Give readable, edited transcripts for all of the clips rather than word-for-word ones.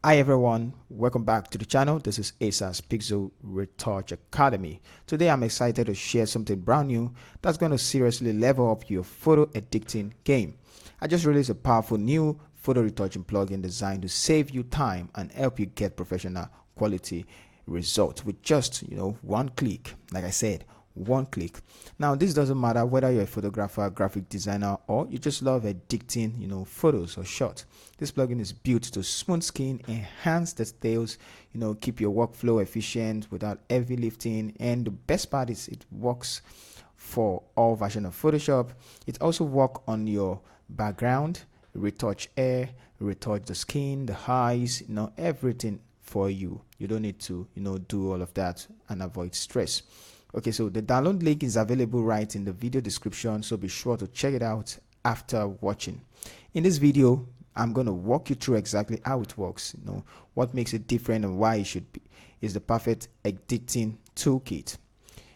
Hi everyone, welcome back to the channel. This is ASA's Pixel Retouch Academy. Today I'm excited to share something brand new that's going to seriously level up your photo editing game. I just released a powerful new photo retouching plugin designed to save you time and help you get professional quality results with just one click. Like I said, one click. Now this doesn't matter whether you're a photographer, graphic designer, or you just love editing photos or shots. This plugin is built to smooth skin, enhance the details, keep your workflow efficient without heavy lifting, and the best part is it works for all versions of Photoshop. It also works on your background, retouch hair, retouch the skin, the eyes, everything for you. You don't need to do all of that and avoid stress. Okay, so the download link is available right in the video description, so be sure to check it out after watching. In this video, I'm going to walk you through exactly how it works, what makes it different and why it should be is the perfect editing toolkit.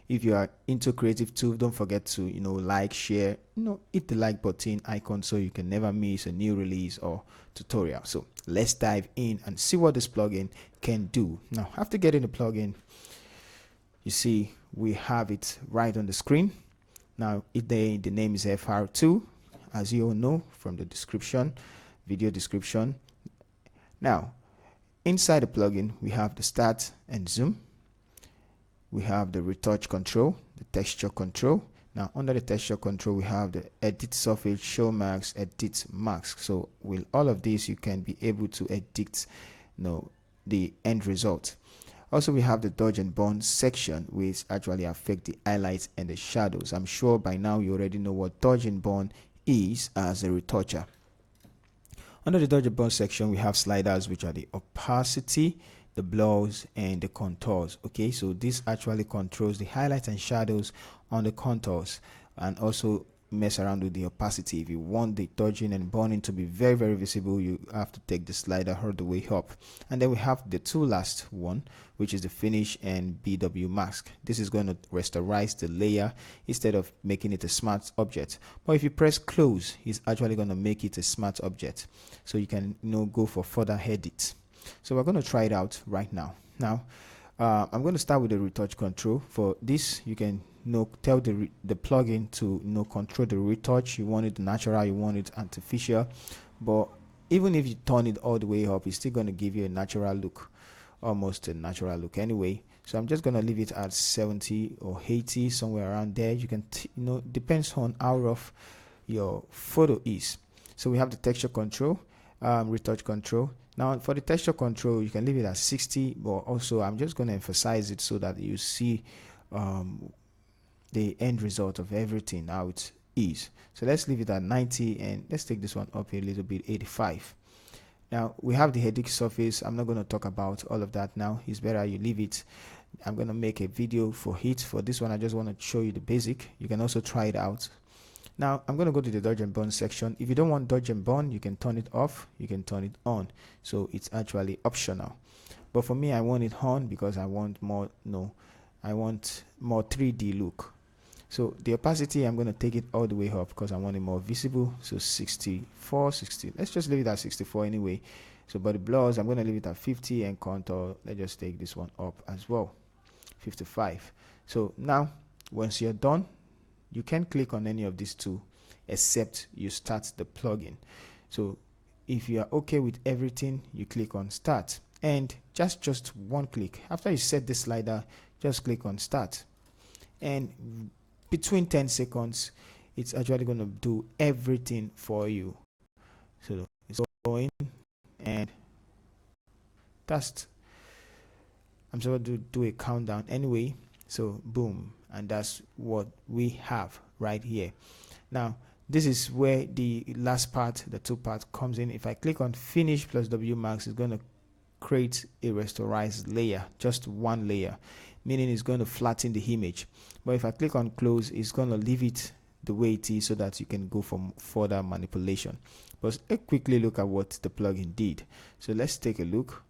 If you are into creative tools, don't forget to like, share, hit the like button icon so you can never miss a new release or tutorial. So let's dive in and see what this plugin can do. Now, after getting the plugin, you see we have it right on the screen. Now the name is FR-2, as you all know from the description, video description. Now inside the plugin we have the start and zoom, we have the retouch control, the texture control. Now under the texture control we have the edit surface, show marks, edit masks. So with all of these you can be able to edit the end result. Also, we have the dodge and burn section, which actually affect the highlights and the shadows. I'm sure by now you already know what dodge and burn is as a retoucher. Under the dodge and burn section, we have sliders, which are the opacity, the blurs, and the contours. Okay, so this actually controls the highlights and shadows on the contours, and also mess around with the opacity. If you want the dodging and burning to be very, very visible, you have to take the slider all the way up. And then we have the two last one, which is the finish and BW mask. This is going to rasterize the layer instead of making it a smart object. But if you press close, it's actually going to make it a smart object, so you can go for further edits. So we're going to try it out right now. I'm going to start with the retouch control. For this, you can tell the plugin to control the retouch. You want it natural, you want it artificial, but even if you turn it all the way up, it's still going to give you a natural look, almost a natural look anyway. So I'm just going to leave it at 70 or 80, somewhere around there. You can depends on how rough your photo is. So we have the texture control, retouch control. Now for the texture control, you can leave it at 60, but also I'm just going to emphasize it so that you see the end result of everything, how it is. So let's leave it at 90, and let's take this one up a little bit, 85. Now we have the edit surface. I'm not going to talk about all of that now. It's better you leave it. I'm going to make a video for it. For this one, I just want to show you the basic. You can also try it out. Now I'm going to go to the dodge and burn section. If you don't want dodge and burn, you can turn it off, you can turn it on, so it's actually optional. But for me, I want it on because I want more I want more 3D look. So the opacity, I'm going to take it all the way up because I want it more visible. So 64, 60, let's just leave it at 64 anyway. So but the blurs, I'm going to leave it at 50, and contour, let's just take this one up as well, 55. So now once you're done, you can click on any of these two except you start the plugin. So if you are okay with everything, you click on start, and just one click. After you set the slider, just click on start, and between 10 seconds it's actually going to do everything for you. So it's going, and that's, I'm supposed to do a countdown anyway. So boom, and that's what we have right here. Now this is where the last part, the two part, comes in. If I click on finish plus W max, it's going to create a rasterized layer, just one layer, meaning it's going to flatten the image. But if I click on close, it's going to leave it the way it is so that you can go for further manipulation. But let's quickly look at what the plugin did. So let's take a look.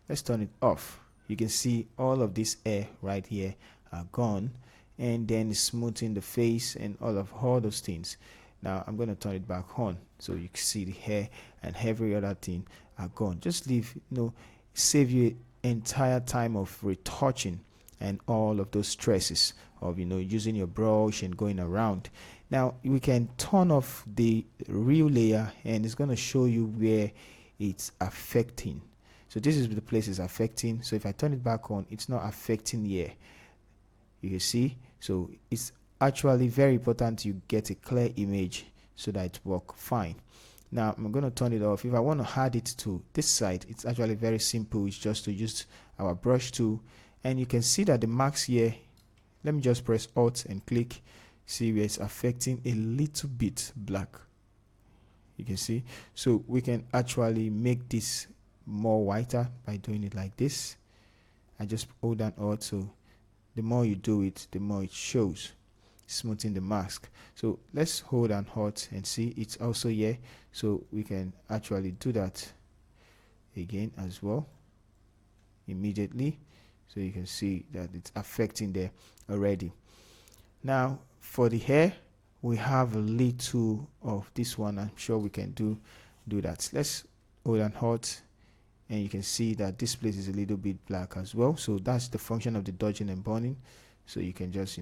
Let's turn it off. You can see all of this hair right here are gone, and then smoothing the face and all those things. Now I'm going to turn it back on so you can see the hair and every other thing are gone. Just leave, save you entire time of retouching and all of those stresses of using your brush and going around. Now we can turn off the real layer, and it's going to show you where it's affecting. So this is the place it's affecting. So if I turn it back on, it's not affecting here. You can see. So it's actually very important you get a clear image so that it works fine. Now I'm going to turn it off. If I want to add it to this side, it's actually very simple. It's just to use our brush tool, and you can see that the marks here, let me just press Alt and click, see where it's affecting a little bit black. You can see. So we can actually make this more whiter by doing it like this. I just hold down Alt, so the more you do it, the more it shows, smoothing the mask. So let's hold on Alt and see it's also here. So we can actually do that again as well immediately. So you can see that it's affecting there already. Now for the hair, we have a little of this one. I'm sure we can do that. Let's hold on Alt, and you can see that this place is a little bit black as well. So that's the function of the dodging and burning. So you can just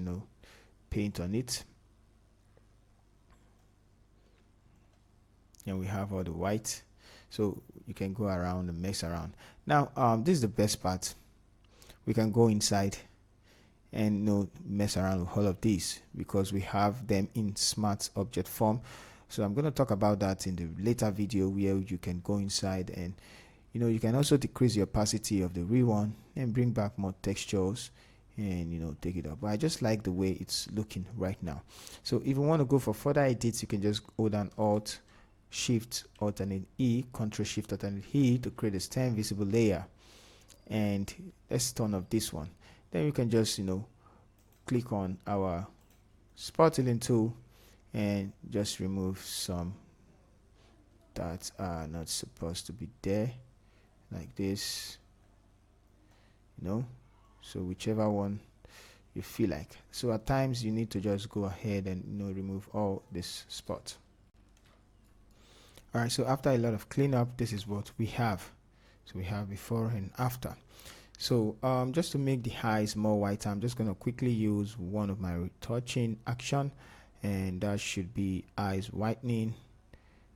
paint on it, and we have all the white. So you can go around and mess around. Now this is the best part. We can go inside and mess around with all of these because we have them in smart object form. So I'm going to talk about that in the later video, where you can go inside and you can also decrease the opacity of the real one and bring back more textures and take it up. But I just like the way it's looking right now. So if you want to go for further edits, you can just hold down Alt Shift Alternate E, Control Shift Alternate E to create a stem visible layer. And let's turn off this one. Then we can just click on our spotting tool and just remove some that are not supposed to be there, like this, so whichever one you feel like. So at times you need to just go ahead and remove all this spot. All right, so after a lot of cleanup, this is what we have. So we have before and after. So just to make the eyes more white, I'm just going to quickly use one of my retouching action, and that should be eyes whitening.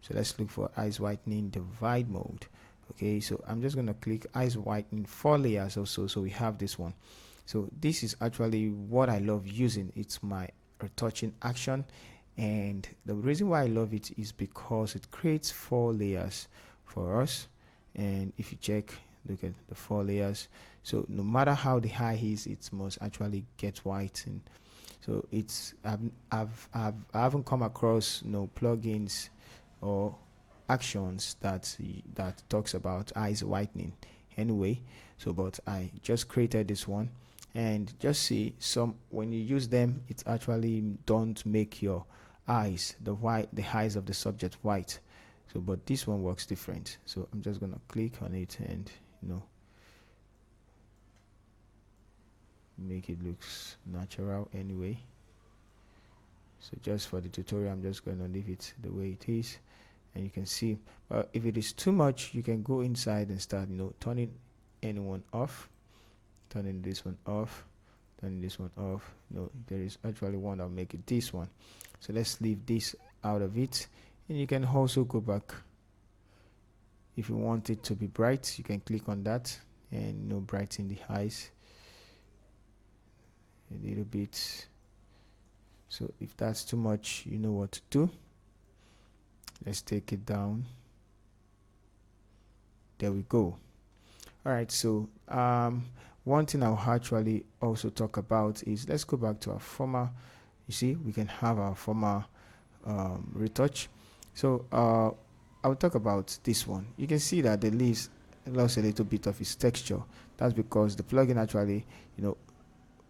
So let's look for eyes whitening divide mode. Okay, so I'm just going to click eyes whitening 4 layers also. So we have this one. So this is actually what I love using. It's my retouching action, and the reason why I love it is because it creates 4 layers for us. And if you check, look at the 4 layers. So no matter how the eye is, it must actually get white. And so it's I haven't come across no plugins or actions that talks about eyes whitening anyway. So but I just created this one, and just see when you use them, it actually don't make your eyes, the eyes of the subject white. So but this one works different. So I'm just gonna click on it and make it looks natural anyway. So just for the tutorial, I'm just going to leave it the way it is, and you can see. But if it is too much, you can go inside and start turning anyone off, turning this one off, turning this one off. There is actually one that'll make it this one. So let's leave this out of it, and you can also go back. If you want it to be bright, you can click on that and brighten the eyes a little bit. So if that's too much, you know what to do. Let's take it down. There we go. All right, so one thing I'll actually also talk about is, let's go back to our former. You see, we can have our former retouch. So I'll talk about this one. You can see that the leaves lost a little bit of its texture. That's because the plugin actually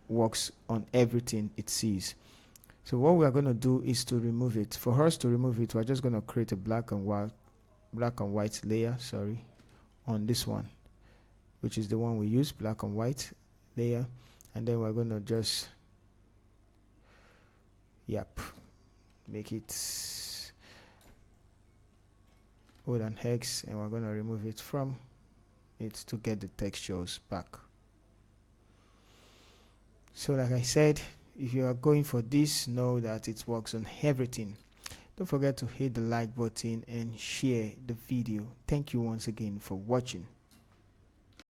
works on everything it sees. So what we are going to do is to remove it. For us to remove it, we're just going to create a black and white layer, on this one, which is the one we use, black and white layer. And then we're going to just make it hold on X, and we're going to remove it from it to get the textures back. So like I said, if you are going for this, know that it works on everything. Don't forget to hit the like button and share the video. Thank you once again for watching.